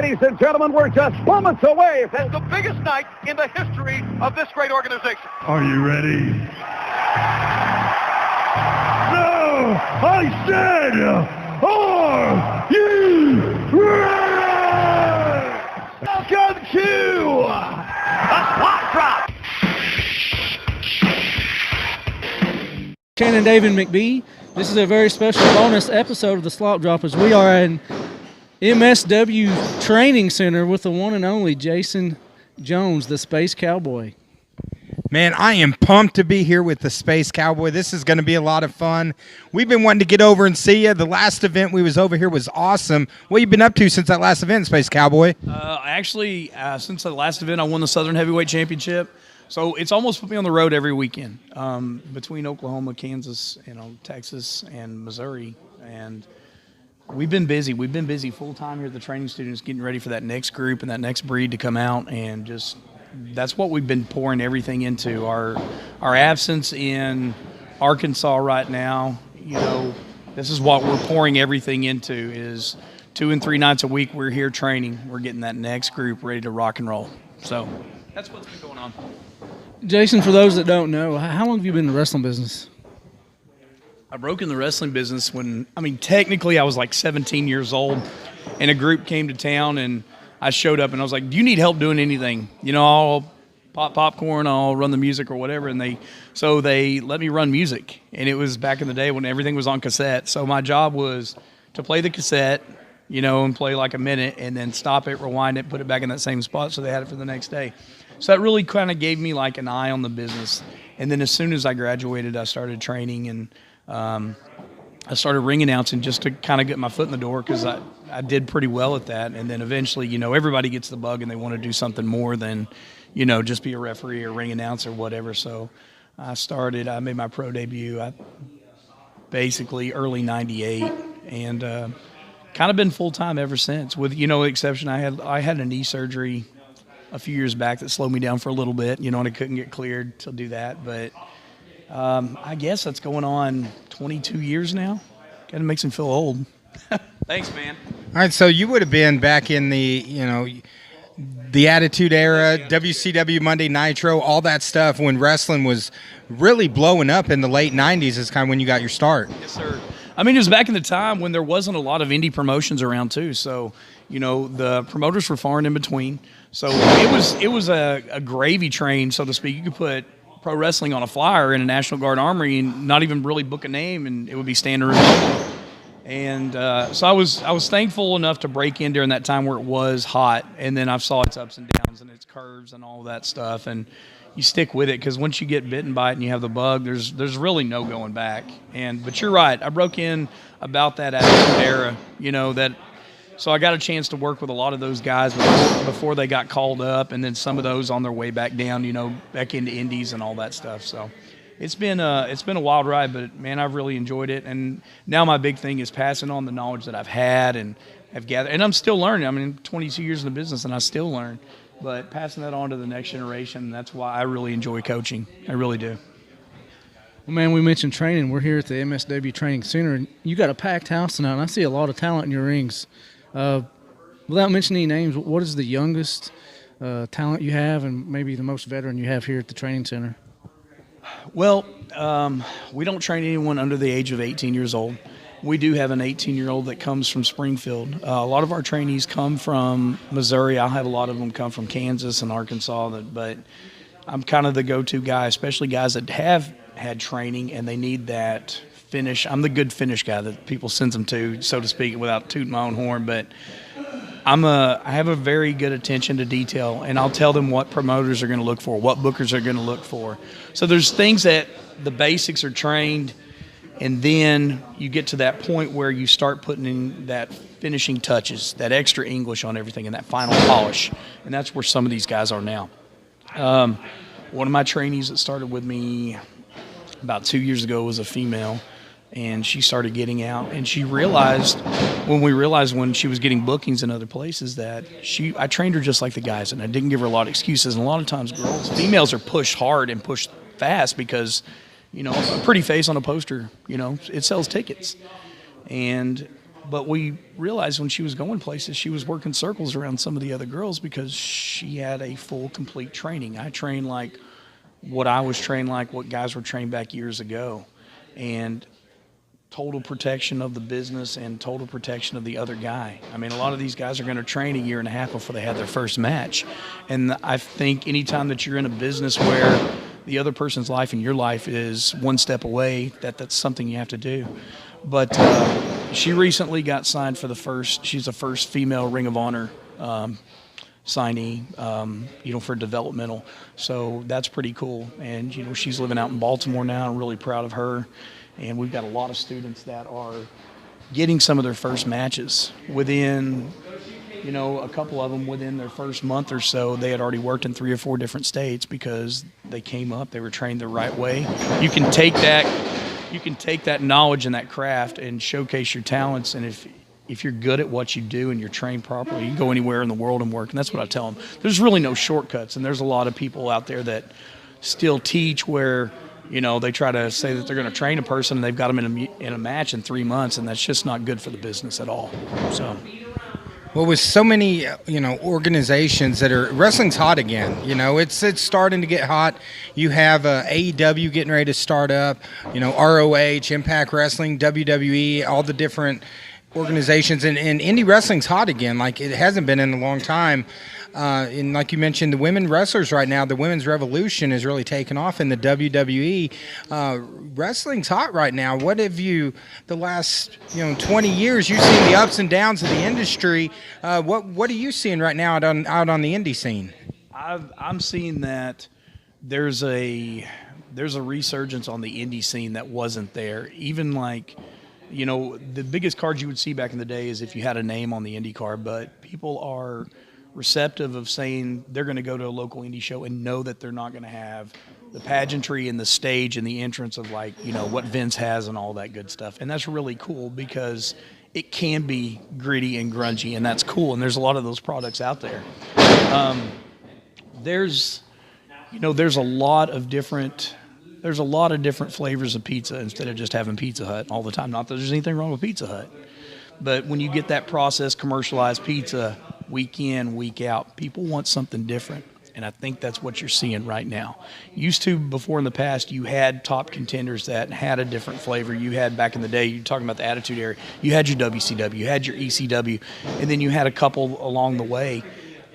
ladies and gentlemen, we're just moments away from the biggest night in the history of this great organization. Are you ready? No! I said, are you ready? Welcome to the Slop Drop. Shannon David McBee. This is a very special bonus episode of the Slop Drop as we are in MSW Training Center with the one and only Jason Jones, the Space Cowboy. Man, I am pumped to be here with the Space Cowboy. This is going to be a lot of fun. We've been wanting to get over and see you. The last event we was over here was awesome. What have you been up to since that last event, Space Cowboy? Actually, since the last event, I won the Southern Heavyweight Championship. So it's almost put me on the road every weekend between Oklahoma, Kansas, Texas, and Missouri. And we've been busy. We've been busy full-time here at the training students getting ready for that next group and that next breed to come out. And just that's what we've been pouring everything into. Our absence in Arkansas right now, this is what we're pouring everything into is 2 and 3 nights a week we're here training. We're getting that next group ready to rock and roll. So that's what's been going on. Jason, for those that don't know, how long have you been in the wrestling business? I broke in the wrestling business technically I was like 17 years old, and a group came to town, and I showed up, and I was like, do you need help doing anything? I'll pop popcorn, I'll run the music or whatever, and they let me run music, and it was back in the day when everything was on cassette, so my job was to play the cassette, and play like a minute, and then stop it, rewind it, put it back in that same spot so they had it for the next day. So that really kind of gave me like an eye on the business. And then as soon as I graduated, I started training, and I started ring announcing just to kind of get my foot in the door because I did pretty well at that. And then eventually, everybody gets the bug and they want to do something more than, just be a referee or ring announcer or whatever. So I made my pro debut basically early 98 and kind of been full-time ever since with, the exception I had a knee surgery a few years back that slowed me down for a little bit, and I couldn't get cleared to do that. But I guess that's going on 22 years now. Kind of makes me feel old. Thanks, man. All right, so you would have been back in the, the Attitude Era, WCW, Monday Nitro, all that stuff when wrestling was really blowing up in the late 90s is kind of when you got your start. Yes, sir. It was back in the time when there wasn't a lot of indie promotions around too. So, the promoters were far and in between. So it was a gravy train, so to speak. You could put pro wrestling on a flyer in a National Guard armory and not even really book a name, and it would be standing room only. And so I was thankful enough to break in during that time where it was hot, and then I saw its ups and downs and its curves and all that stuff. And you stick with it because once you get bitten by it and you have the bug, there's really no going back. But you're right, I broke in about that Attitude Era, so I got a chance to work with a lot of those guys before they got called up, and then some of those on their way back down, back into indies and all that stuff. So it's been a wild ride, but man, I've really enjoyed it. And now my big thing is passing on the knowledge that I've had and have gathered, and I'm still learning. 22 years in the business, and I still learn. But passing that on to the next generation, that's why I really enjoy coaching. I really do. Well, man, we mentioned training. We're here at the MSW Training Center, and you got a packed house tonight, and I see a lot of talent in your rings. Without mentioning any names, what is the youngest talent you have and maybe the most veteran you have here at the training center? Well, we don't train anyone under the age of 18 years old. We do have an 18-year-old that comes from Springfield. A lot of our trainees come from Missouri. I'll have a lot of them come from Kansas and Arkansas, but I'm kind of the go-to guy, especially guys that have had training and they need that finish. I'm the good finish guy that people send them to, so to speak, without tooting my own horn. But I have a very good attention to detail, and I'll tell them what promoters are going to look for, what bookers are going to look for. So there's things that the basics are trained, and then you get to that point where you start putting in that finishing touches, that extra English on everything, and that final polish. And that's where some of these guys are now. One of my trainees that started with me about 2 years ago was a female, and she started getting out, and she realized when she was getting bookings in other places that I trained her just like the guys, and I didn't give her a lot of excuses. And a lot of times females are pushed hard and pushed fast because, a pretty face on a poster, it sells tickets. And But we realized when she was going places, she was working circles around some of the other girls because she had a full, complete training. I trained like what I was trained like, what guys were trained back years ago. And total protection of the business and total protection of the other guy. I mean, a lot of these guys are going to train a year and a half before they have their first match. And I think anytime that you're in a business where the other person's life and your life is one step away, that's something you have to do. But she recently got signed for she's the first female Ring of Honor signee, for developmental. So that's pretty cool. And, she's living out in Baltimore now. I'm really proud of her. And we've got a lot of students that are getting some of their first matches within, a couple of them within their first month or so. They had already worked in 3 or 4 different states because they came up, they were trained the right way. You can take that knowledge and that craft and showcase your talents. And if you're good at what you do and you're trained properly, you can go anywhere in the world and work. And that's what I tell them. There's really no shortcuts. And there's a lot of people out there that still teach where, they try to say that they're going to train a person and they've got them in a match in 3 months, and that's just not good for the business at all. So, well, with so many, organizations that are wrestling's hot again. It's starting to get hot. You have AEW getting ready to start up. ROH, Impact Wrestling, WWE, all the different organizations, and indie wrestling's hot again, like it hasn't been in a long time. And like you mentioned, the women wrestlers right now, the women's revolution is really taken off in the WWE. Wrestling's hot right now. What have you, the last 20 years, you've seen the ups and downs of the industry. What are you seeing right now out on the indie scene? I'm seeing that there's a resurgence on the indie scene that wasn't there. Even like, the biggest cards you would see back in the day is if you had a name on the indie card, but people are receptive of saying they're going to go to a local indie show and know that they're not going to have the pageantry and the stage and the entrance of what Vince has and all that good stuff. And that's really cool because it can be gritty and grungy, and that's cool. And there's a lot of those products out there. There's a lot of different flavors of pizza instead of just having Pizza Hut all the time. Not that there's anything wrong with Pizza Hut, but when you get that processed, commercialized pizza week in, week out, people want something different. And I think that's what you're seeing right now. Before in the past, you had top contenders that had a different flavor. You had back in the day, you're talking about the Attitude Era, you had your WCW, you had your ECW, and then you had a couple along the way.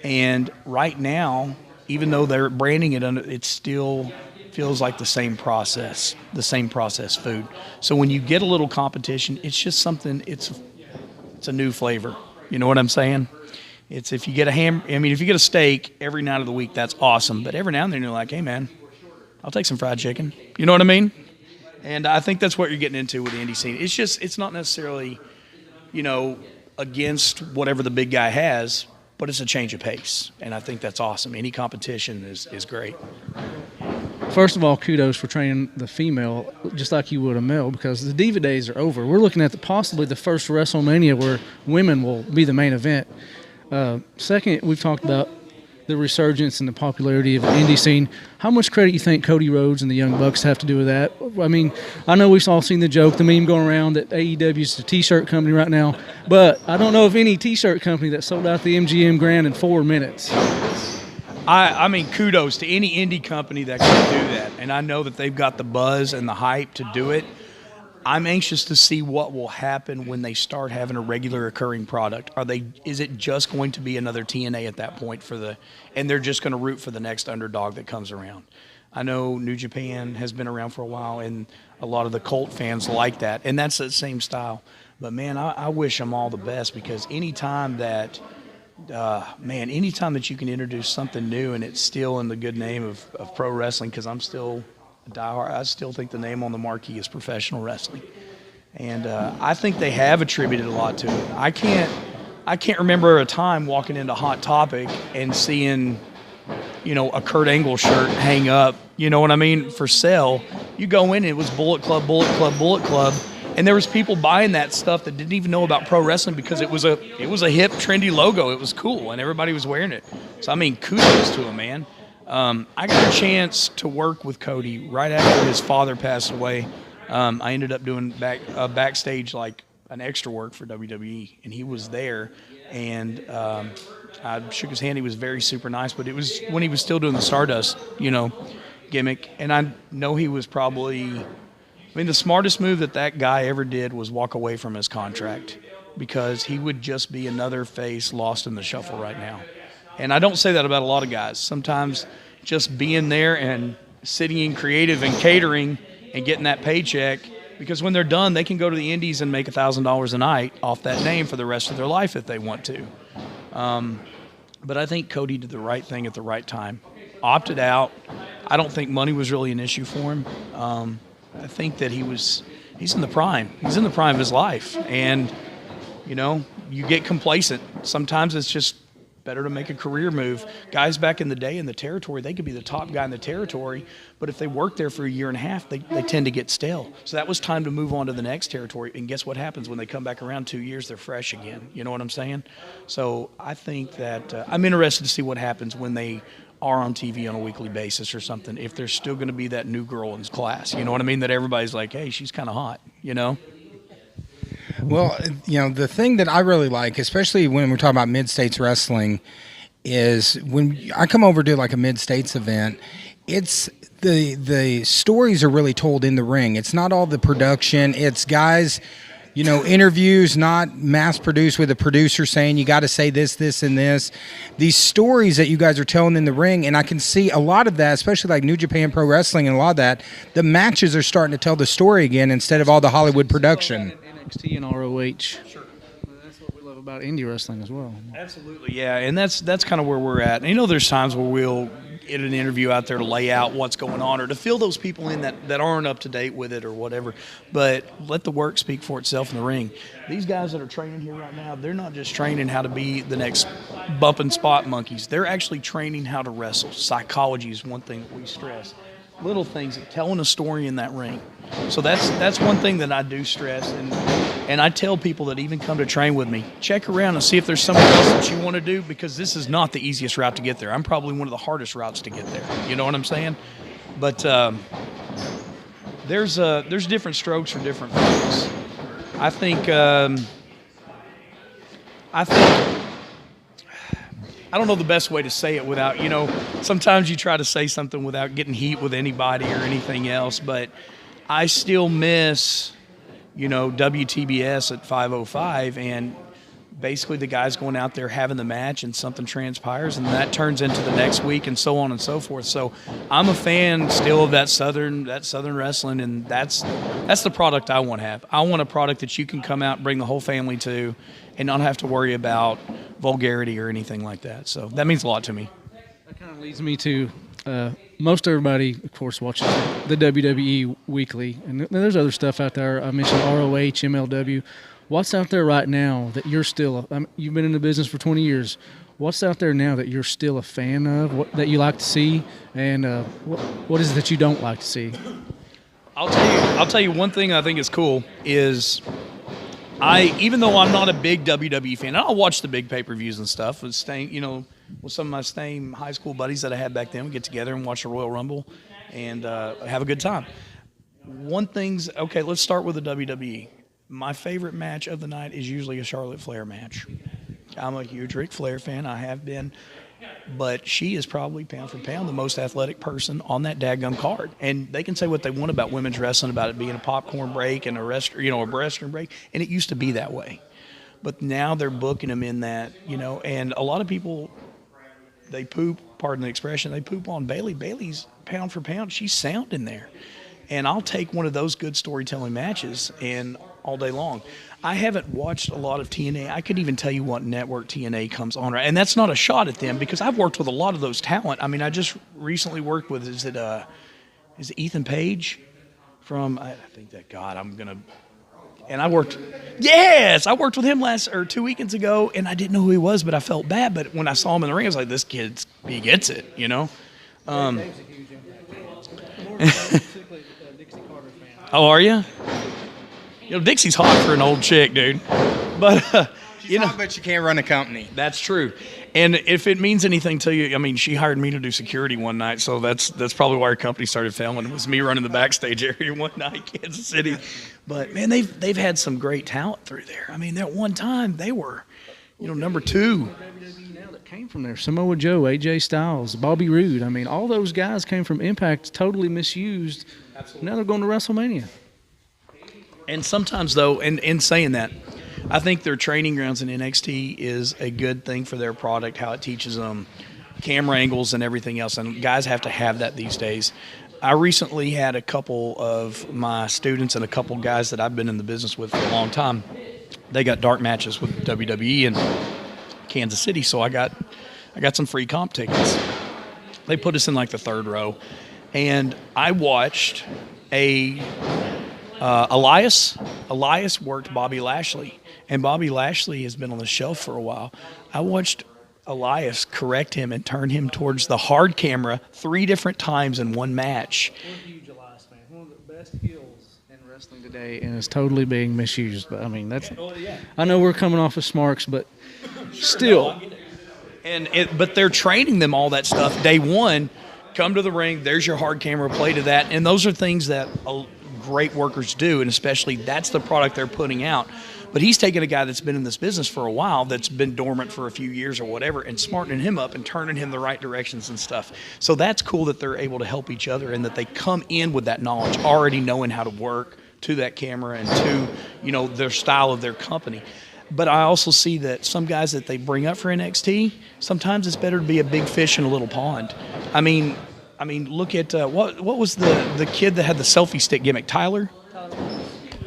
And right now, even though they're branding it under, it still feels like the same processed food. So when you get a little competition, it's just something, it's a new flavor. You know what I'm saying? It's if you get if you get a steak every night of the week, that's awesome. But every now and then you're like, hey man, I'll take some fried chicken. You know what I mean? And I think that's what you're getting into with the indie scene. It's not necessarily, against whatever the big guy has, but it's a change of pace. And I think that's awesome. Any competition is great. First of all, kudos for training the female just like you would a male, because the Diva days are over. We're looking at possibly the first WrestleMania where women will be the main event. Second, we've talked about the resurgence and the popularity of the indie scene. How much credit you think Cody Rhodes and the Young Bucks have to do with that? I mean, I know we've all seen the joke, the meme going around that AEW is a T-shirt company right now, but I don't know of any T-shirt company that sold out the MGM Grand in 4 minutes. I mean, kudos to any indie company that can do that. And I know that they've got the buzz and the hype to do it. I'm anxious to see what will happen when they start having a regular occurring product. Is it just going to be another TNA at that point and they're just going to root for the next underdog that comes around? I know New Japan has been around for a while, and a lot of the cult fans like that, and that's the same style. But man, I wish them all the best, because anytime that you can introduce something new and it's still in the good name of pro wrestling, because I'm still a diehard, I still think the name on the marquee is professional wrestling. And I think they have attributed a lot to it. I can't remember a time walking into Hot Topic and seeing, a Kurt Angle shirt hang up, you know what I mean, for sale. You go in, it was Bullet Club, Bullet Club, Bullet Club. And there was people buying that stuff that didn't even know about pro wrestling because it was a hip, trendy logo. It was cool, and everybody was wearing it. So, I mean, kudos to him, man. I got a chance to work with Cody right after his father passed away. I ended up doing backstage, like, an extra work for WWE, and he was there, and I shook his hand. He was very super nice, but it was when he was still doing the Stardust, gimmick, and I know he was probably. I mean, the smartest move that guy ever did was walk away from his contract, because he would just be another face lost in the shuffle right now. And I don't say that about a lot of guys. Sometimes just being there and sitting in creative and catering and getting that paycheck, because when they're done, they can go to the indies and make $1,000 a night off that name for the rest of their life if they want to. But I think Cody did the right thing at the right time. Opted out. I don't think money was really an issue for him. I think that he's in the prime. He's in the prime of his life. And, you get complacent. Sometimes it's just better to make a career move. Guys back in the day in the territory, they could be the top guy in the territory, but if they work there for a year and a half, they tend to get stale. So that was time to move on to the next territory. And guess what happens when they come back around 2 years? They're fresh again. You know what I'm saying? So I think that I'm interested to see what happens when they are on TV on a weekly basis or something, if there's still going to be that new girl in class. You know what I mean? That everybody's like, hey, she's kind of hot, Well, the thing that I really like, especially when we're talking about mid-states wrestling, is when I come over to like a mid-states event, it's the stories are really told in the ring. It's not all the production. It's guys, interviews, not mass-produced with a producer saying you got to say this, this, and this. These stories that you guys are telling in the ring, and I can see a lot of that, especially like New Japan Pro Wrestling and a lot of that, the matches are starting to tell the story again instead of all the Hollywood production. NXT and ROH. Sure. That's what we love about indie wrestling as well. Absolutely, yeah, and that's kind of where we're at. And there's times where we'll get an interview out there to lay out what's going on or to fill those people in that aren't up to date with it or whatever. But let the work speak for itself in the ring. These guys that are training here right now, they're not just training how to be the next bump and spot monkeys. They're actually training how to wrestle. Psychology is one thing that we stress. Little things, telling a story in that ring. So that's one thing that I do stress, and I tell people that even come to train with me, check around and see if there's something else that you want to do, because this is not the easiest route to get there. I'm probably one of the hardest routes to get there. You know what I'm saying? But there's different strokes for different folks. I think I don't know the best way to say it without, sometimes you try to say something without getting heat with anybody or anything else, but I still miss, WTBS at 505, and basically the guy's going out there having the match and something transpires and that turns into the next week and so on and so forth. So I'm a fan still of that southern wrestling, and that's the product I want to have. I want a product that you can come out and bring the whole family to and not have to worry about vulgarity or anything like that. So that means a lot to me. That kind of leads me to most everybody, of course, watches the WWE weekly, and there's other stuff out there. I mentioned ROH, MLW. What's out there right now that you're still you've been in the business for 20 years. What's out there now that you're still a fan of, that you like to see, and what is it that you don't like to see? I'll tell you one thing I think is cool is even though I'm not a big WWE fan, I'll watch the big pay-per-views and stuff. With some of my same high school buddies that I had back then, we get together and watch the Royal Rumble and have a good time. Let's start with the WWE. My favorite match of the night is usually a Charlotte Flair match. I'm a huge Ric Flair fan. I have been. But she is probably, pound for pound, the most athletic person on that daggum card. And they can say what they want about women's wrestling, about it being a popcorn break and a restroom break. And it used to be that way. But now they're booking them in that, and a lot of people, they poop, pardon the expression, they poop on Bayley. Bayley's pound for pound, she's sound in there. And I'll take one of those good storytelling matches and all day long. I haven't watched a lot of TNA. I couldn't even tell you what network TNA comes on. And that's not a shot at them, because I've worked with a lot of those talent. I mean, I just recently worked with, is it Ethan Page from, I think that, God, and I worked with him 2 weekends ago, and I didn't know who he was, but I felt bad. But when I saw him in the ring, I was like, this kid, he gets it, Oh, are you? Dixie's hot for an old chick, dude. But You know, but you can't run a company. That's true. And if it means anything to you, I mean, she hired me to do security one night, so that's probably why her company started failing. It was me running the backstage area one night, Kansas City. But man, they've had some great talent through there. I mean, at one time they were, number 2. Now that came from there, Samoa Joe, AJ Styles, Bobby Roode. I mean, all those guys came from Impact, totally misused. Absolutely. Now they're going to WrestleMania. And sometimes, though, in saying that, I think their training grounds in NXT is a good thing for their product, how it teaches them camera angles and everything else. And guys have to have that these days. I recently had a couple of my students and a couple guys that I've been in the business with for a long time. They got dark matches with WWE in Kansas City, so I got some free comp tickets. They put us in like the 3rd row, and I watched Elias worked Bobby Lashley, and Bobby Lashley has been on the shelf for a while. I watched Elias correct him and turn him towards the hard camera 3 different times in one match. We're a huge Elias fan. One of the best heels in wrestling today, and it's totally being misused. But I mean, I know we're coming off of Smarks, but still. But they're training them all that stuff. Day one, come to the ring. There's your hard camera, play to that, and those are things that great workers do, and especially that's the product they're putting out. But he's taking a guy that's been in this business for a while, that's been dormant for a few years or whatever, and smartening him up and turning him the right directions and stuff. So that's cool that they're able to help each other and that they come in with that knowledge, already knowing how to work to that camera and to, their style of their company. But I also see that some guys that they bring up for NXT, sometimes it's better to be a big fish in a little pond. I mean, look at what was the kid that had the selfie stick gimmick, Tyler?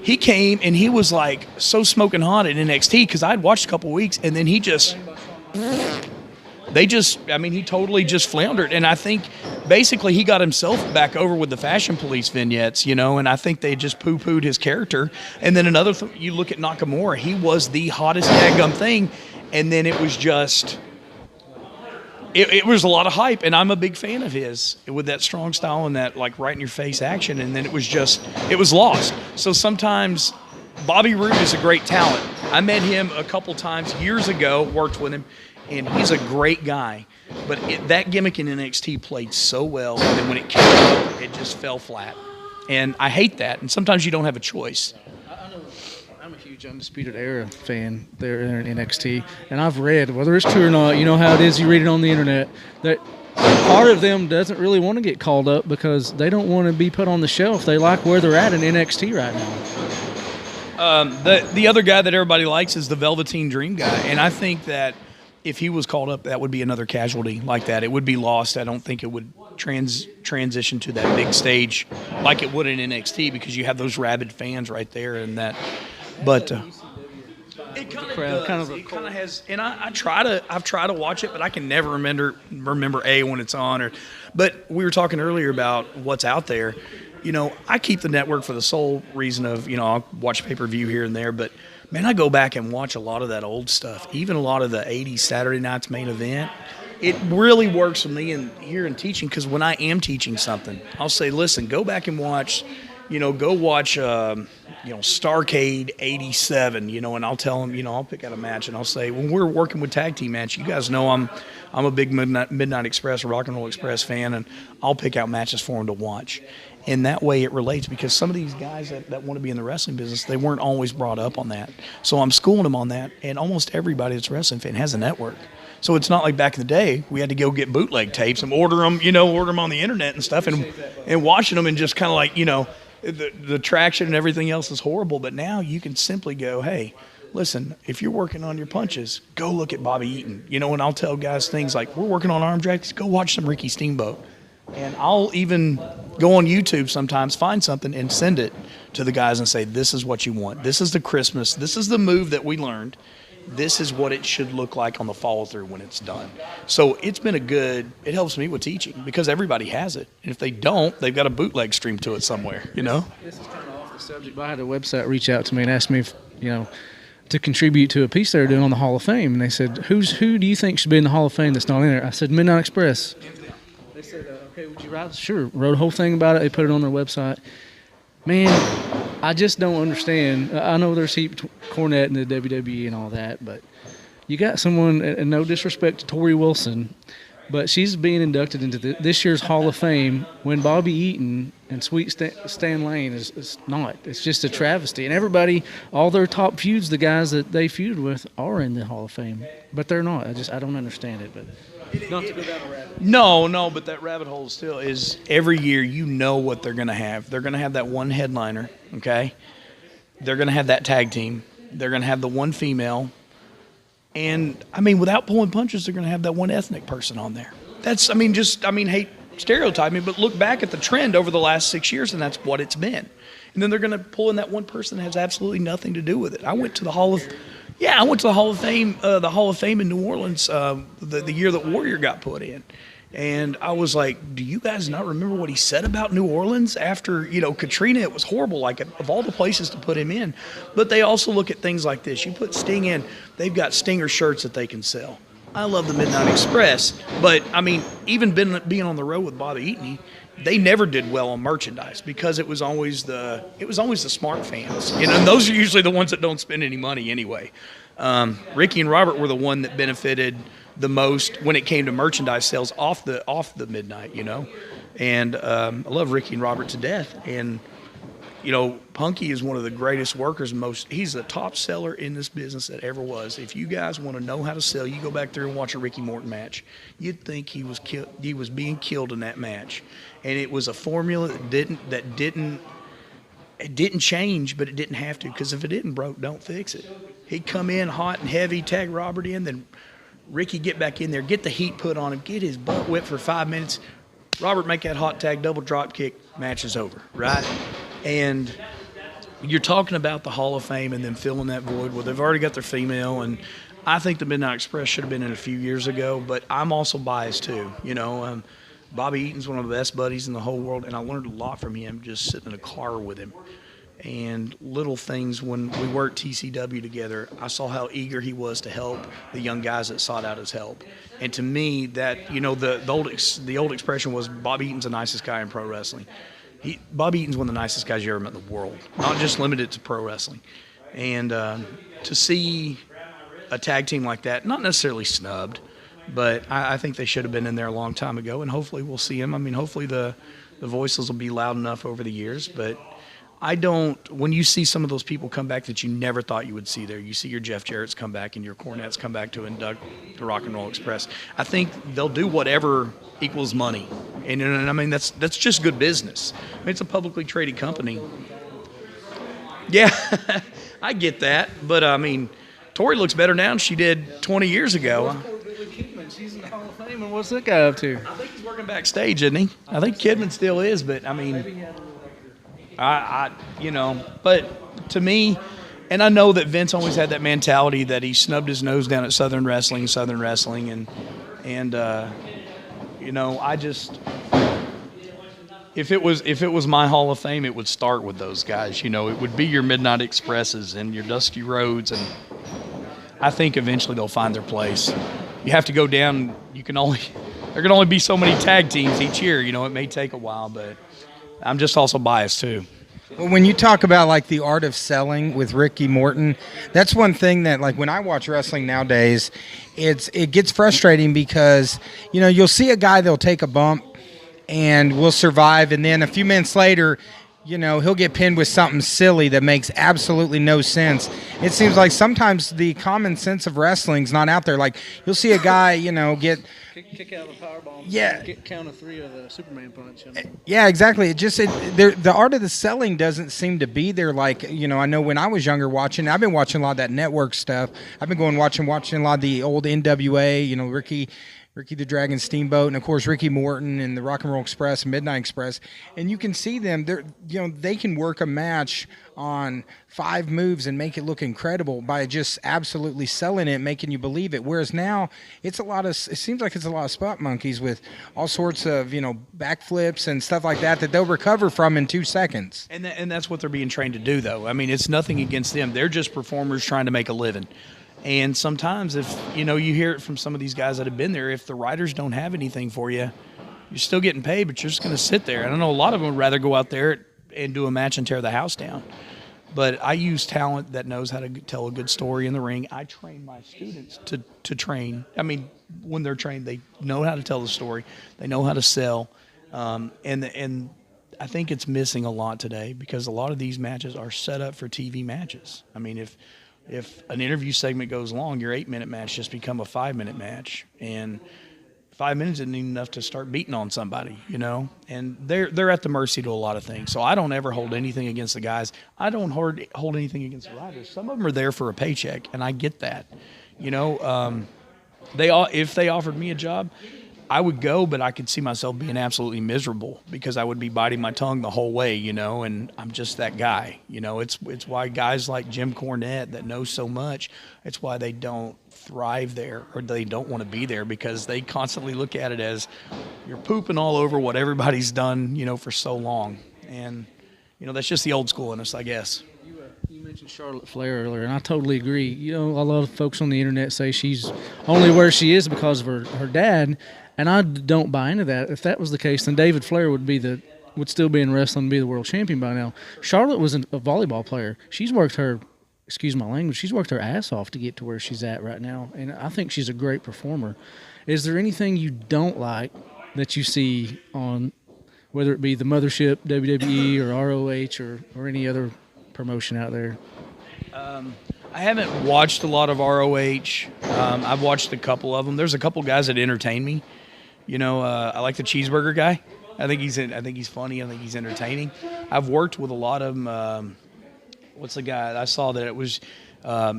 He came and he was like so smoking hot at NXT because I'd watched a couple weeks, and then he totally just floundered. And I think basically he got himself back over with the Fashion Police vignettes, and I think they just poo-pooed his character. And then you look at Nakamura, he was the hottest daggum thing, and then it was just... It was a lot of hype, and I'm a big fan of his with that strong style and that like right in your face action. And then it was lost. So sometimes Bobby Roode is a great talent. I met him a couple times years ago, worked with him, and he's a great guy. But that gimmick in NXT played so well, and then when it came up, it just fell flat. And I hate that. And sometimes you don't have a choice. I'm a huge Undisputed Era fan there in NXT, and I've read, whether it's true or not, you know how it is, you read it on the internet, that part of them doesn't really want to get called up because they don't want to be put on the shelf. They like where they're at in NXT right now. The other guy that everybody likes is the Velveteen Dream guy, and I think that if he was called up, that would be another casualty like that. It would be lost. I don't think it would transition to that big stage like it would in NXT because you have those rabid fans right there and that. But it kind of has, and I've tried to watch it, but I can never remember when it's on. But we were talking earlier about what's out there. I keep the network for the sole reason of I'll watch pay-per-view here and there, but man, I go back and watch a lot of that old stuff, even a lot of the '80s Saturday Night's Main Event. It really works for me here in teaching because when I am teaching something, I'll say, listen, go back and watch. Go watch, Starrcade 87, and I'll tell them, I'll pick out a match and I'll say, when we're working with tag team match, you guys know I'm a big Midnight Express, Rock and Roll Express fan, and I'll pick out matches for them to watch. And that way it relates because some of these guys that want to be in the wrestling business, they weren't always brought up on that. So I'm schooling them on that, and almost everybody that's a wrestling fan has a network. So it's not like back in the day we had to go get bootleg tapes and order them on the internet and stuff and watching them and just kind of like, the traction and everything else is horrible, but now you can simply go, hey, listen, if you're working on your punches, go look at Bobby Eaton. And I'll tell guys things like, we're working on arm dragons, go watch some Ricky Steamboat. And I'll even go on YouTube sometimes, find something and send it to the guys and say, this is what you want. This is the Christmas. This is the move that we learned. This is what it should look like on the follow-through when it's done. So it's been it helps me with teaching because everybody has it. And if they don't, they've got a bootleg stream to it somewhere, This is kind of off the subject, but I had a website reach out to me and ask me if, to contribute to a piece they were doing on the Hall of Fame. And they said, who do you think should be in the Hall of Fame that's not in there? I said, Midnight Express. They said, okay, would you write? Sure. Wrote a whole thing about it. They put it on their website. Man, I just don't understand. I know there's Cornette in the WWE and all that, but you got someone, and no disrespect to Tori Wilson, but she's being inducted into this year's Hall of Fame when Bobby Eaton and Sweet Stan Lane is not. It's just a travesty. And everybody, all their top feuds, the guys that they feud with, are in the Hall of Fame. But they're not. I don't understand it. But not to go down a rabbit hole. No, but that rabbit hole still is every year you know what they're going to have. They're going to have that one headliner, okay? They're going to have that tag team. They're going to have the one female. And, without pulling punches, they're going to have that one ethnic person on there. That's, hate stereotyping, but look back at the trend over the last 6 years, and that's what it's been. And then they're going to pull in that one person that has absolutely nothing to do with it. I went to the Hall of Fame in New Orleans the year that Warrior got put in. And I was like, do you guys not remember what he said about New Orleans after, Katrina? It was horrible, like of all the places to put him in. But they also look at things like this. You put Sting in, they've got Stinger shirts that they can sell. I love the Midnight Express, but, even being on the road with Bobby Eaton, they never did well on merchandise because it was always the smart fans. And those are usually the ones that don't spend any money anyway. Ricky and Robert were the one that benefited the most when it came to merchandise sales off the midnight, and I love Ricky and Robert to death. And Punky is one of the greatest workers. He's the top seller in this business that ever was. If you guys want to know how to sell, you go back there and watch a Ricky Morton match. You'd think he was being killed in that match, and it was a formula that didn't change, but it didn't have to, because if it didn't broke, don't fix it. He'd come in hot and heavy, tag Robert in, then Ricky get back in there, get the heat put on him, get his butt whipped for 5 minutes. Robert make that hot tag, double drop kick, match is over, right? And you're talking about the Hall of Fame and then filling that void. Well, they've already got their female, and I think the Midnight Express should have been in a few years ago, but I'm also biased too. Bobby Eaton's one of the best buddies in the whole world, and I learned a lot from him just sitting in a car with him. And little things, when we worked TCW together, I saw how eager he was to help the young guys that sought out his help. And to me, that the old expression was Bobby Eaton's the nicest guy in pro wrestling. Bobby Eaton's one of the nicest guys you ever met in the world, not just limited to pro wrestling. And to see a tag team like that, not necessarily snubbed, but I think they should have been in there a long time ago. And hopefully we'll see him. Hopefully the voices will be loud enough over the years, but when you see some of those people come back that you never thought you would see there, you see your Jeff Jarrett's come back and your Cornettes come back to induct the Rock and Roll Express. I think they'll do whatever equals money. And that's just good business. It's a publicly traded company. Yeah, I get that. But, Tori looks better now than she did 20 years ago. She's in the Hall of Fame, and what's that guy up to? I think he's working backstage, isn't he? I think Kidman still is, but, but to me, and I know that Vince always had that mentality that he snubbed his nose down at Southern Wrestling, and I just, if it was my Hall of Fame, it would start with those guys. It would be your Midnight Expresses and your Dusty Rhodes, and I think eventually they'll find their place. You have to go down. There can only be so many tag teams each year. It may take a while, but I'm just also biased too. Well, when you talk about like the art of selling with Ricky Morton, that's one thing that, like, when I watch wrestling nowadays, it gets frustrating because you'll see a guy, they'll take a bump and will survive, and then a few minutes later, he'll get pinned with something silly that makes absolutely no sense. It seems like sometimes the common sense of wrestling's not out there. Like, you'll see a guy, get kick out of the powerbomb. Yeah. Count of 3 of the Superman punch. Yeah, exactly. The art of the selling doesn't seem to be there. Like, I know when I was younger I've been watching a lot of that network stuff. I've been watching a lot of the old NWA, Ricky the Dragon Steamboat, and of course Ricky Morton and the Rock and Roll Express, Midnight Express, and you can see them. They can work a match on 5 moves and make it look incredible by just absolutely selling it, making you believe it. Whereas now it seems like it's a lot of spot monkeys with all sorts of backflips and stuff like that they'll recover from in 2 seconds. And that's what they're being trained to do, though. It's nothing against them. They're just performers trying to make a living. And sometimes if, you hear it from some of these guys that have been there, if the writers don't have anything for you, you're still getting paid, but you're just going to sit there. I don't know, a lot of them would rather go out there and do a match and tear the house down. But I use talent that knows how to tell a good story in the ring. I train my students to train. I mean, when they're trained, they know how to tell the story. They know how to sell. And I think it's missing a lot today because a lot of these matches are set up for TV matches. I mean, if an interview segment goes long, your 8-minute match just become a 5-minute match. And 5 minutes isn't even enough to start beating on somebody, you know, and they're at the mercy to a lot of things. So I don't ever hold anything against the guys. I don't hold anything against the writers. Some of them are there for a paycheck, and I get that. You know, if they offered me a job, I would go, but I could see myself being absolutely miserable because I would be biting my tongue the whole way, you know, and I'm just that guy. You know, it's why guys like Jim Cornette that know so much, it's why they don't thrive there or they don't want to be there because they constantly look at it as you're pooping all over what everybody's done, you know, for so long. And, you know, that's just the old school in us, I guess. You mentioned Charlotte Flair earlier, and I totally agree. You know, a lot of folks on the internet say she's only where she is because of her dad, and I don't buy into that. If that was the case, then David Flair would still be in wrestling and be the world champion by now. Charlotte was a volleyball player. She's worked her, excuse my language, she's worked her ass off to get to where she's at right now, and I think she's a great performer. Is there anything you don't like that you see on, whether it be the mothership, WWE, or ROH, or any other promotion out there? I haven't watched a lot of ROH. I've watched a couple of them. There's a couple guys that entertain me. You know, I like the cheeseburger guy. I think he's funny. I think he's entertaining. I've worked with a lot of them. What's the guy? I saw that it was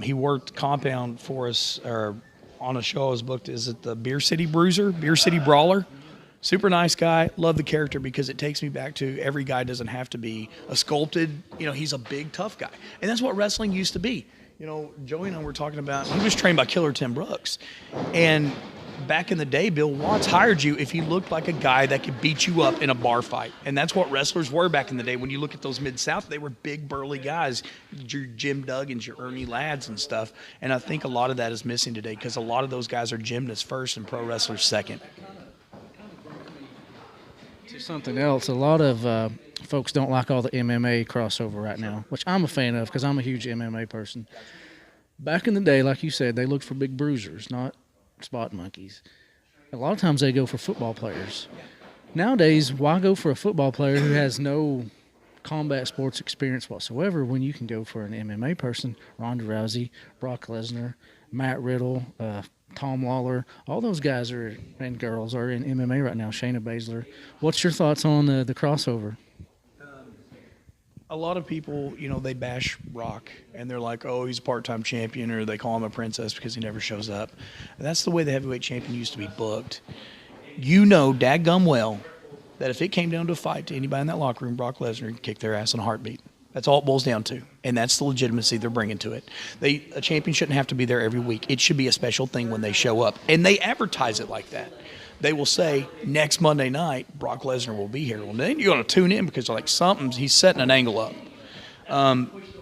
he worked compound for us or on a show I was booked. Is it the Beer City Brawler? Super nice guy. Love the character because it takes me back to every guy doesn't have to be a sculpted, you know, he's a big, tough guy. And that's what wrestling used to be. You know, Joey and I were talking about, he was trained by Killer Tim Brooks. And back in the day, Bill Watts hired you if you looked like a guy that could beat you up in a bar fight. And that's what wrestlers were back in the day. When you look at those Mid-South, they were big, burly guys, your Jim Duggins, your Ernie Ladds and stuff. And I think a lot of that is missing today because a lot of those guys are gymnasts first and pro wrestlers second. Something else, a lot of folks don't like all the MMA crossover right now, which I'm a fan of because I'm a huge MMA person. Back in the day, like you said, they looked for big bruisers, not spot monkeys. A lot of times they go for football players. Nowadays, why go for a football player who has no combat sports experience whatsoever when you can go for an MMA person? Ronda Rousey, Brock Lesnar, Matt Riddle, Tom Lawler, all those guys and girls are in MMA right now. Shayna Baszler. What's your thoughts on the crossover? A lot of people, you know, they bash Rock and they're like, oh, he's a part-time champion, or they call him a princess because he never shows up. And that's the way the heavyweight champion used to be booked. You know dadgum well that if it came down to a fight to anybody in that locker room, Brock Lesnar could kick their ass in a heartbeat. That's all it boils down to, and that's the legitimacy they're bringing to it. A champion shouldn't have to be there every week. It should be a special thing when they show up, and they advertise it like that. They will say, next Monday night, Brock Lesnar will be here. Well, then you're going to tune in because like he's setting an angle up.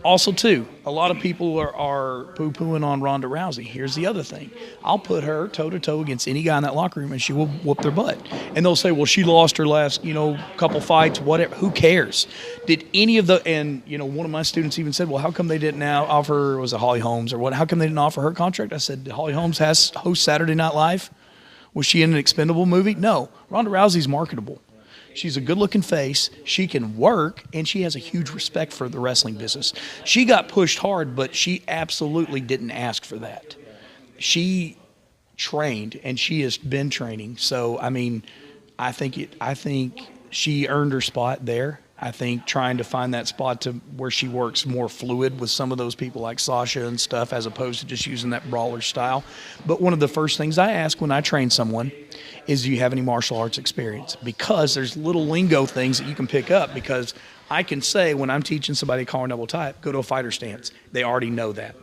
Also, too, a lot of people are poo-pooing on Ronda Rousey. Here's the other thing. I'll put her toe-to-toe against any guy in that locker room, and she will whoop their butt. And they'll say, well, she lost her last, couple fights, whatever. Who cares? Did any of the – and, one of my students even said, well, how come they didn't now offer – was it Holly Holmes or what? How come they didn't offer her contract? I said, Holly Holmes hosts Saturday Night Live. Was she in an Expendable movie? No. Ronda Rousey's marketable. She's a good-looking face. She can work, and she has a huge respect for the wrestling business. She got pushed hard, but she absolutely didn't ask for that. She trained, and she has been training. So, I think she earned her spot there. I think trying to find that spot to where she works more fluid with some of those people like Sasha and stuff, as opposed to just using that brawler style. But one of the first things I ask when I train someone is, do you have any martial arts experience? Because there's little lingo things that you can pick up, because I can say when I'm teaching somebody collar and double type, go to a fighter stance. They already know that.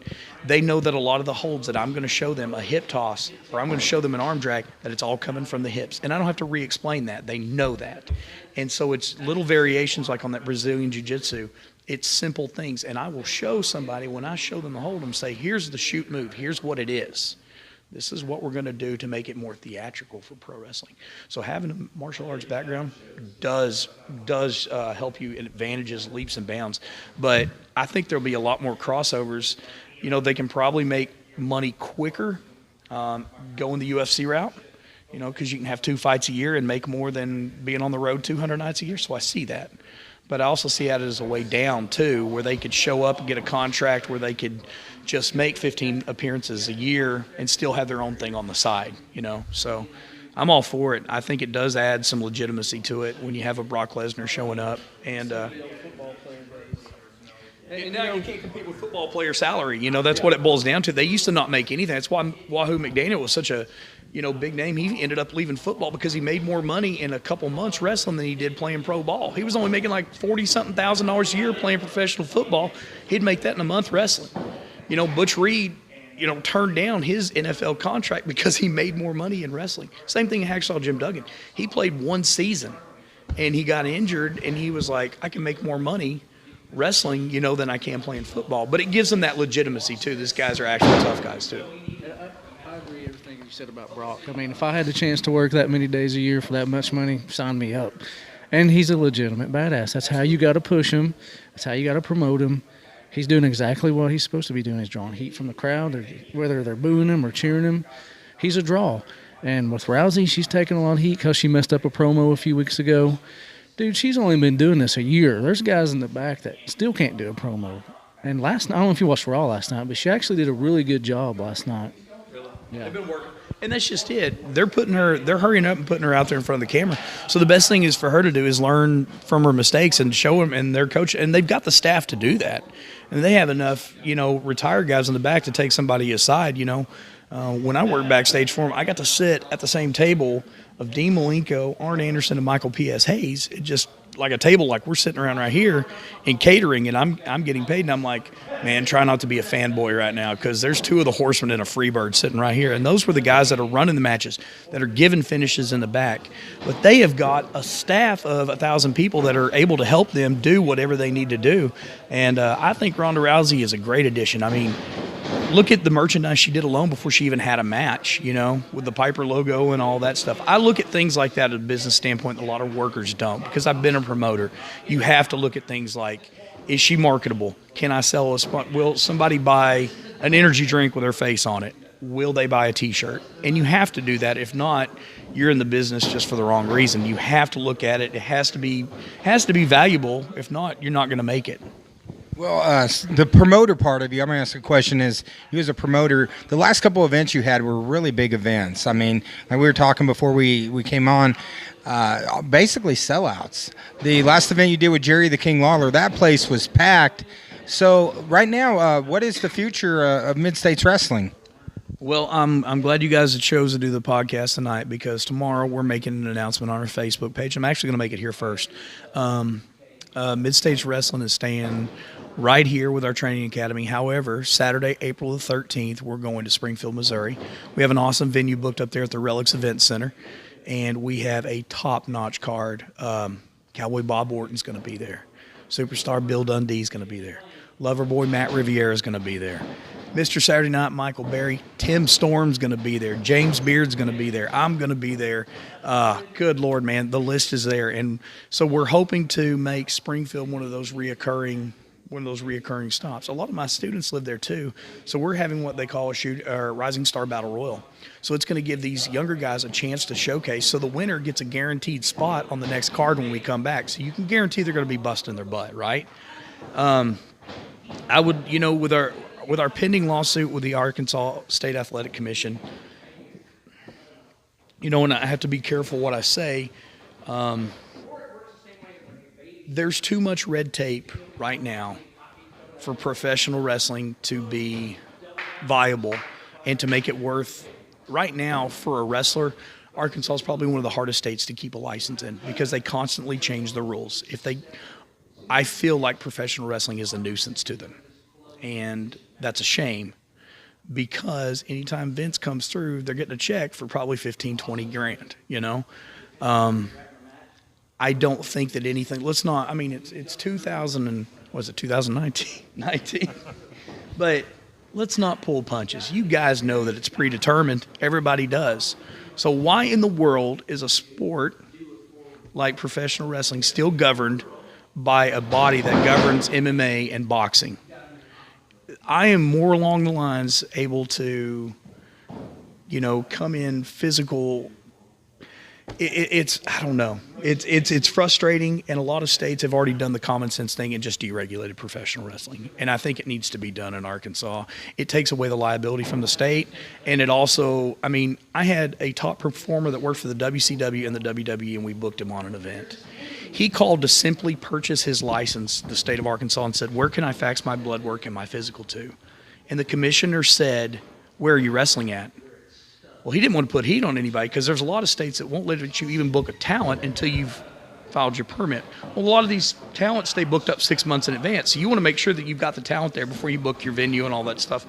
They know that a lot of the holds that I'm going to show them, a hip toss, or I'm going to show them an arm drag, that it's all coming from the hips. And I don't have to re-explain that. They know that. And so it's little variations like on that Brazilian Jiu-Jitsu. It's simple things. And I will show somebody, when I show them the hold, and say, here's the shoot move. Here's what it is. This is what we're going to do to make it more theatrical for pro wrestling. So having a martial arts background does help you in advantages, leaps and bounds. But I think there'll be a lot more crossovers. You know, they can probably make money quicker going the UFC route, you know, because you can have 2 fights a year and make more than being on the road 200 nights a year. So I see that. But I also see that as a way down, too, where they could show up and get a contract where they could just make 15 appearances a year and still have their own thing on the side, you know. So I'm all for it. I think it does add some legitimacy to it when you have a Brock Lesnar showing up. And now you can't compete with football player salary. You know, that's what it boils down to. They used to not make anything. That's why Wahoo McDaniel was such a, you know, big name. He ended up leaving football because he made more money in a couple months wrestling than he did playing pro ball. He was only making like $40-something thousand a year playing professional football. He'd make that in a month wrestling. You know, Butch Reed, you know, turned down his NFL contract because he made more money in wrestling. Same thing in Hacksaw Jim Duggan. He played 1 season and he got injured and he was like, I can make more money wrestling, you know, than I can playing football. But it gives them that legitimacy too. These guys are actually tough guys too. I agree with everything you said about Brock. I mean, if I had the chance to work that many days a year for that much money, sign me up. And he's a legitimate badass. That's how you got to push him. That's how you got to promote him. He's doing exactly what he's supposed to be doing. He's drawing heat from the crowd, or whether they're booing him or cheering him. He's a draw. And with Rousey, she's taking a lot of heat because she messed up a promo a few weeks ago. Dude, she's only been doing this a year. There's guys in the back that still can't do a promo. And last night, I don't know if you watched Raw last night, but she actually did a really good job last night. Really? Yeah. They've been working. And that's just it. They're hurrying up and putting her out there in front of the camera. So the best thing is for her to do is learn from her mistakes and show them, and their coach, and they've got the staff to do that. And they have enough, you know, retired guys in the back to take somebody aside, you know. When I worked backstage for them, I got to sit at the same table of Dean Malenko, Arn Anderson, and Michael P.S. Hayes. It just like a table like we're sitting around right here in catering, and I'm getting paid, and I'm like, man, try not to be a fanboy right now because there's 2 of the Horsemen and a Freebird sitting right here, and those were the guys that are running the matches, that are giving finishes in the back. But they have got a staff of 1,000 people that are able to help them do whatever they need to do, and I think Ronda Rousey is a great addition. I mean, look at the merchandise she did alone before she even had a match, you know, with the Piper logo and all that stuff. I look at things like that at a business standpoint that a lot of workers don't, because I've been a promoter. You have to look at things like, is she marketable? Can I sell a spot? Will somebody buy an energy drink with her face on it? Will they buy a T-shirt? And you have to do that. If not, you're in the business just for the wrong reason. You have to look at it. It has to be valuable. If not, you're not going to make it. Well, the promoter part of you, I'm going to ask a question is, you as a promoter, the last couple events you had were really big events. I mean, like we were talking before we came on, basically sellouts. The last event you did with Jerry the King Lawler, that place was packed. So right now, what is the future of Mid-States Wrestling? Well, I'm glad you guys chose to do the podcast tonight, because tomorrow we're making an announcement on our Facebook page. I'm actually going to make it here first. Mid-States Wrestling is staying right here with our training academy. However, Saturday, April the 13th, we're going to Springfield, Missouri. We have an awesome venue booked up there at the Relics Event Center, and we have a top-notch card. Cowboy Bob Orton's going to be there. Superstar Bill Dundee's going to be there. Loverboy Matt Riviera is going to be there. Mr. Saturday Night Michael Berry. Tim Storm's going to be there. James Beard's going to be there. I'm going to be there. Good Lord, man, the list is there. And so we're hoping to make Springfield one of those reoccurring stops. A lot of my students live there too. So we're having what they call a Rising Star Battle Royal. So it's going to give these younger guys a chance to showcase. So the winner gets a guaranteed spot on the next card when we come back. So you can guarantee they're going to be busting their butt, right? I would, you know, with our pending lawsuit with the Arkansas State Athletic Commission, you know, and I have to be careful what I say, there's too much red tape right now for professional wrestling to be viable and to make it worth. Right now, for a wrestler, Arkansas is probably one of the hardest states to keep a license in, because they constantly change the rules. I feel like professional wrestling is a nuisance to them. And that's a shame, because anytime Vince comes through, they're getting a check for probably 15, 20 grand, you know? I don't think that anything, it's 2019, but let's not pull punches. You guys know that it's predetermined. Everybody does. So why in the world is a sport like professional wrestling still governed by a body that governs MMA and boxing? I am more along the lines able to, come in physical. It's I don't know. It's frustrating, and a lot of states have already done the common sense thing and just deregulated professional wrestling. And I think it needs to be done in Arkansas. It takes away the liability from the state, and it also, I had a top performer that worked for the WCW and the WWE, and we booked him on an event. He called to simply purchase his license, the state of Arkansas, and said, "Where can I fax my blood work and my physical to?" And the commissioner said, "Where are you wrestling at?" Well, he didn't want to put heat on anybody because there's a lot of states that won't let you even book a talent until you've filed your permit. Well, a lot of these talents, they booked up 6 months in advance. So you want to make sure that you've got the talent there before you book your venue and all that stuff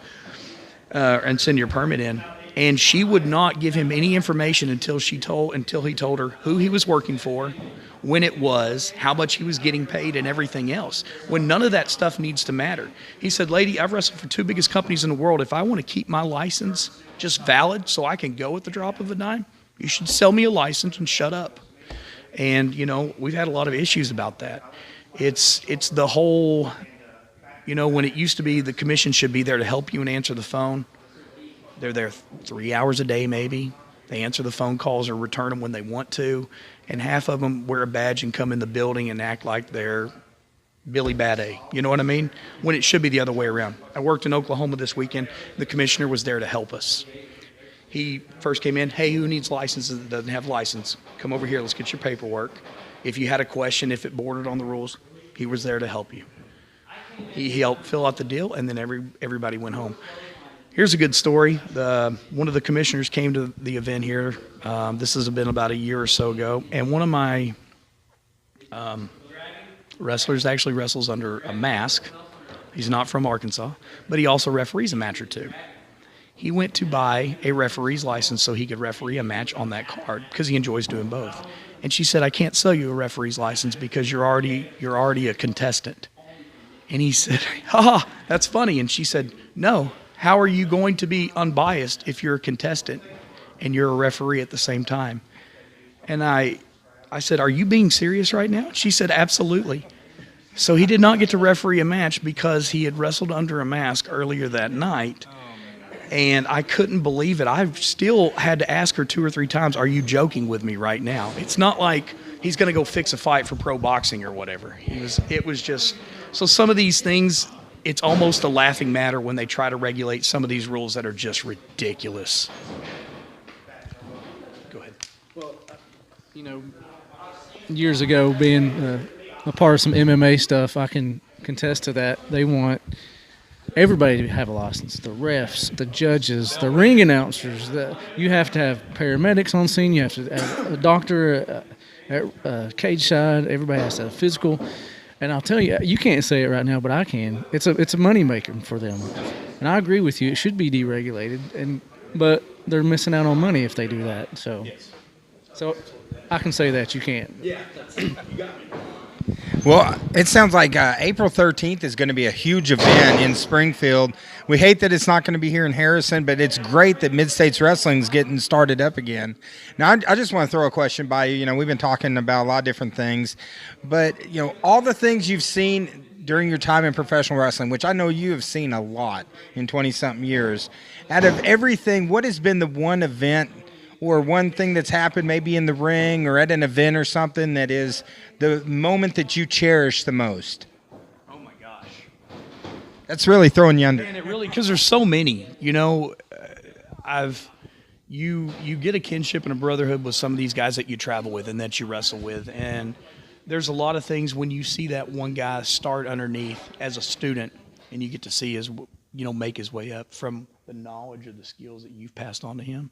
and send your permit in. And she would not give him any information until he told her who he was working for, when it was, how much he was getting paid, and everything else, when none of that stuff needs to matter. He said, "Lady, I've wrestled for 2 biggest companies in the world. If I want to keep my license just valid so I can go at the drop of a dime, you should sell me a license and shut up." And, we've had a lot of issues about that. It's the whole, when it used to be the commission should be there to help you and answer the phone. They're there 3 hours a day maybe. They answer the phone calls or return them when they want to. And half of them wear a badge and come in the building and act like they're Billy Bad A. You know what I mean? When it should be the other way around. I worked in Oklahoma this weekend. The commissioner was there to help us. He first came in, "Hey, who needs licenses that doesn't have license? Come over here, let's get your paperwork." If you had a question, if it bordered on the rules, he was there to help you. He helped fill out the deal, and then everybody went home. Here's a good story. One of the commissioners came to the event here. This has been about a year or so ago, and one of my wrestlers actually wrestles under a mask. He's not from Arkansas, but he also referees a match or two. He went to buy a referee's license so he could referee a match on that card because he enjoys doing both. And she said, "I can't sell you a referee's license because you're already a contestant." And he said, "Ha, that's funny." And she said, "No. How are you going to be unbiased if you're a contestant and you're a referee at the same time?" And I said, "Are you being serious right now?" She said, "Absolutely." So he did not get to referee a match because he had wrestled under a mask earlier that night. And I couldn't believe it. I still had to ask her 2 or 3 times, "Are you joking with me right now?" It's not like he's going to go fix a fight for pro boxing or whatever. It was just, so some of these things, it's almost a laughing matter when they try to regulate some of these rules that are just ridiculous. Go ahead. Well, years ago, being a part of some MMA stuff, I can contest to that. They want everybody to have a license. The refs, the judges, the ring announcers. You have to have paramedics on scene. You have to have a doctor at cage side. Everybody has to have physical. And I'll tell you, you can't say it right now, but I can. It's a money maker for them. And I agree with you. It should be deregulated. But they're missing out on money if they do that. So I can say that you can't. Yeah, you got me. Well, it sounds like April 13th is going to be a huge event in Springfield. We hate that it's not going to be here in Harrison, but it's great that Mid-States Wrestling is getting started up again. Now, I just want to throw a question by you. We've been talking about a lot of different things, but, all the things you've seen during your time in professional wrestling, which I know you have seen a lot in 20-something years, out of everything, what has been the one event or one thing that's happened maybe in the ring or at an event or something that is the moment that you cherish the most? Oh my gosh. That's really throwing you under. And it really, because there's so many, you get a kinship and a brotherhood with some of these guys that you travel with and that you wrestle with. And there's a lot of things when you see that one guy start underneath as a student and you get to see his, make his way up from the knowledge of the skills that you've passed on to him,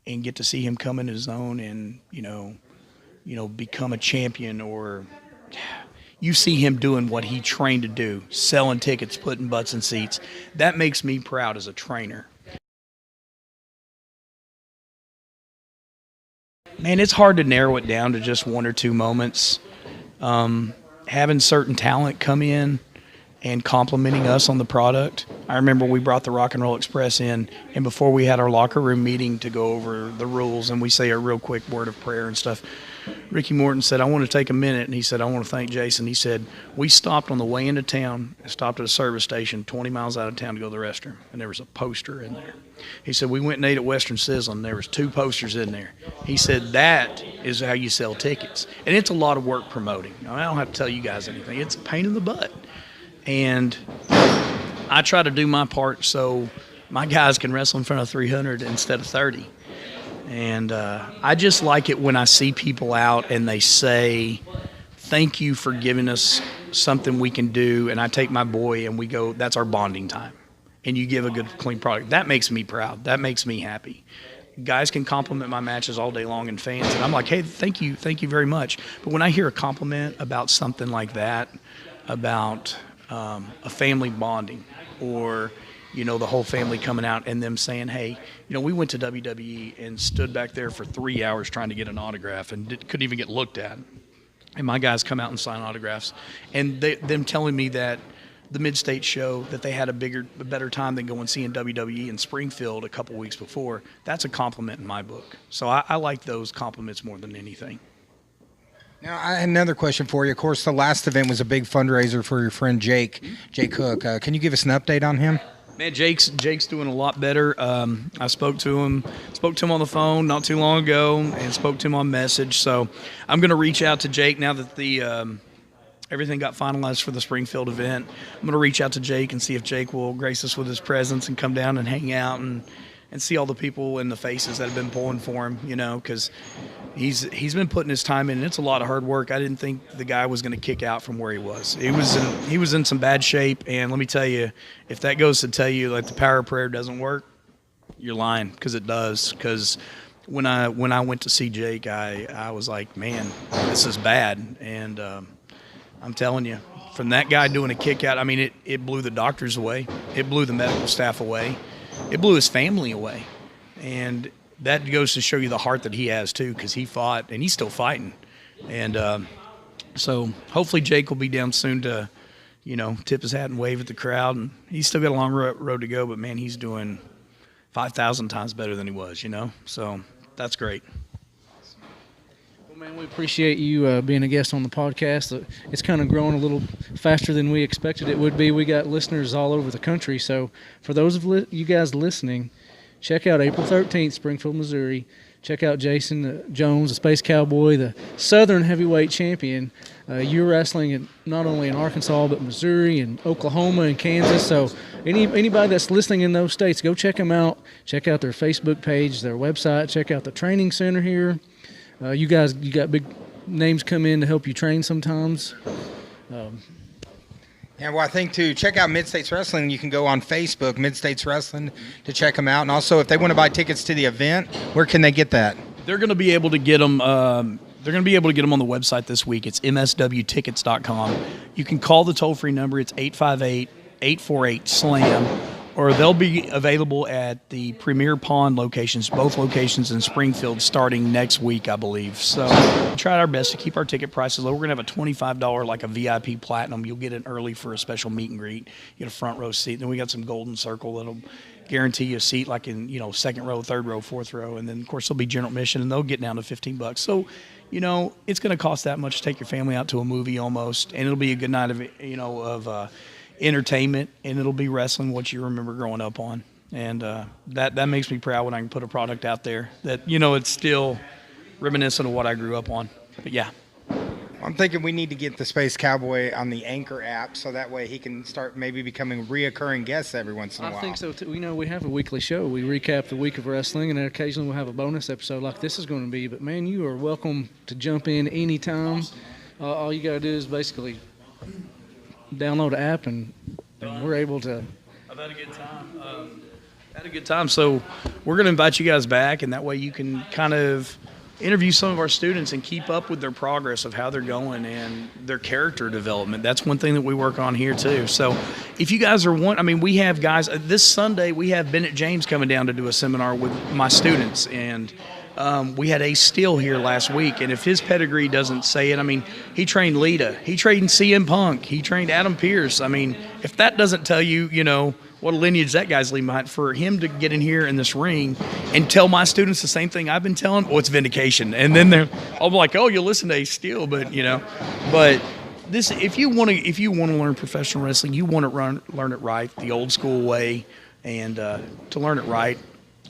and get to see him come in his own and, become a champion, or you see him doing what he trained to do, selling tickets, putting butts in seats. That makes me proud as a trainer. Man, it's hard to narrow it down to just 1 or 2 moments. Having certain talent come in and complimenting us on the product. I remember we brought the Rock and Roll Express in, and before we had our locker room meeting to go over the rules and we say a real quick word of prayer and stuff, Ricky Morton said, I want to take a minute, and he said, I want to thank Jason. He said, we stopped on the way into town, stopped at a service station 20 miles out of town to go to the restroom, and there was a poster in there. He said, we went and ate at Western Sizzling, and there was 2 posters in there. He said, that is how you sell tickets. And it's a lot of work promoting. I don't have to tell you guys anything. It's a pain in the butt. And I try to do my part so my guys can wrestle in front of 300 instead of 30. And I just like it when I see people out and they say, thank you for giving us something we can do. And I take my boy and we go, that's our bonding time. And you give a good, clean product. That makes me proud. That makes me happy. Guys can compliment my matches all day long, and fans, and I'm like, hey, thank you very much. But when I hear a compliment about something like that, about a family bonding, or the whole family coming out and them saying, hey, we went to WWE and stood back there for 3 hours trying to get an autograph and couldn't even get looked at. And my guys come out and sign autographs. And them telling me that the Mid-State show, that they had a better time than going seeing WWE in Springfield a couple weeks before, that's a compliment in my book. So I like those compliments more than anything. Now, I had another question for you. Of course, the last event was a big fundraiser for your friend Jake Hook. Can you give us an update on him? Man, Jake's doing a lot better. I spoke to him on the phone not too long ago, and spoke to him on message. So I'm going to reach out to Jake now that the everything got finalized for the Springfield event. I'm going to reach out to Jake and see if Jake will grace us with his presence and come down and hang out and see all the people and the faces that have been pulling for him, because he's been putting his time in, and it's a lot of hard work. I didn't think the guy was going to kick out from where he was. He was in some bad shape, and let me tell you, if that goes to tell you like the power of prayer doesn't work, you're lying, because it does. Because when I went to see Jake, I was like, man, this is bad, and I'm telling you, from that guy doing a kick out, I mean, it blew the doctors away, it blew the medical staff away, it blew his family away, and that goes to show you the heart that he has too, because he fought and he's still fighting. And so hopefully Jake will be down soon to, tip his hat and wave at the crowd. And he's still got a long road to go, but man, he's doing 5,000 times better than he was, So that's great. Well, man, we appreciate you being a guest on the podcast. It's kind of growing a little faster than we expected it would be. We got listeners all over the country. So for those of you guys listening, check out April 13th, Springfield, Missouri. Check out Jason Jones, the Space Cowboy, the Southern Heavyweight Champion. You're wrestling not only in Arkansas, but Missouri and Oklahoma and Kansas. So anybody that's listening in those states, go check them out. Check out their Facebook page, their website. Check out the training center here. You got big names come in to help you train sometimes. Yeah, well, I think to check out Mid-States Wrestling, you can go on Facebook, Mid-States Wrestling, to check them out. And also, if they want to buy tickets to the event, where can they get that? They're going to be able to get them. They're going to be able to get them on the website this week. It's mswtickets.com. You can call the toll-free number. It's 858-848-SLAM. Or they'll be available at the Premier Pond locations, both locations in Springfield, starting next week, I believe. So we tried our best to keep our ticket prices low. We're going to have a $25, like a VIP Platinum. You'll get it early for a special meet and greet. You get a front row seat. Then we got some Golden Circle that'll guarantee you a seat like in, second row, third row, fourth row. And then, of course, there'll be general admission, and they'll get down to $15. So, it's going to cost that much to take your family out to a movie almost, and it'll be a good night of, entertainment, and it'll be wrestling what you remember growing up on. And that makes me proud when I can put a product out there that, it's still reminiscent of what I grew up on. But yeah. I'm thinking we need to get the Space Cowboy on the Anchor app so that way he can start maybe becoming reoccurring guests every once in a while. I think so too. We have a weekly show. We recap the week of wrestling, and then occasionally we'll have a bonus episode like this is going to be. But man, you are welcome to jump in anytime. Awesome. All you got to do is basically download the app, and we're able to. I've had a good time. So we're going to invite you guys back, and that way you can kind of interview some of our students and keep up with their progress of how they're going and their character development. That's one thing that we work on here too. So if you guys are we have guys this Sunday, we have Bennett James coming down to do a seminar with my students, and We had Ace Steel here last week, and if his pedigree doesn't say it, I mean, he trained Lita, he trained CM Punk, he trained Adam Pearce. I mean, if that doesn't tell you, you know, what a lineage that guy's leaving behind, for him to get in here in this ring and tell my students the same thing I've been telling, well, it's vindication. And then I'm like, oh, you'll listen to Ace Steel, but you know, but this, if you want to learn professional wrestling, you want to learn it right, the old school way, and to learn it right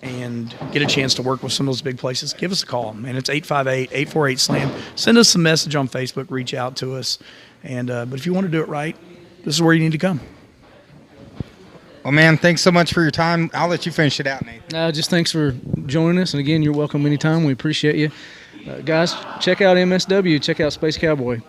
and get a chance to work with some of those big places, give us a call, man. It's 858-848-SLAM. Send us a message on Facebook, reach out to us. And but if you want to do it right, this is where you need to come. Well, man, thanks so much for your time. I'll let you finish it out, Nate. Just thanks for joining us. And, again, you're welcome anytime. We appreciate you. Guys, check out MSW. Check out Space Cowboy.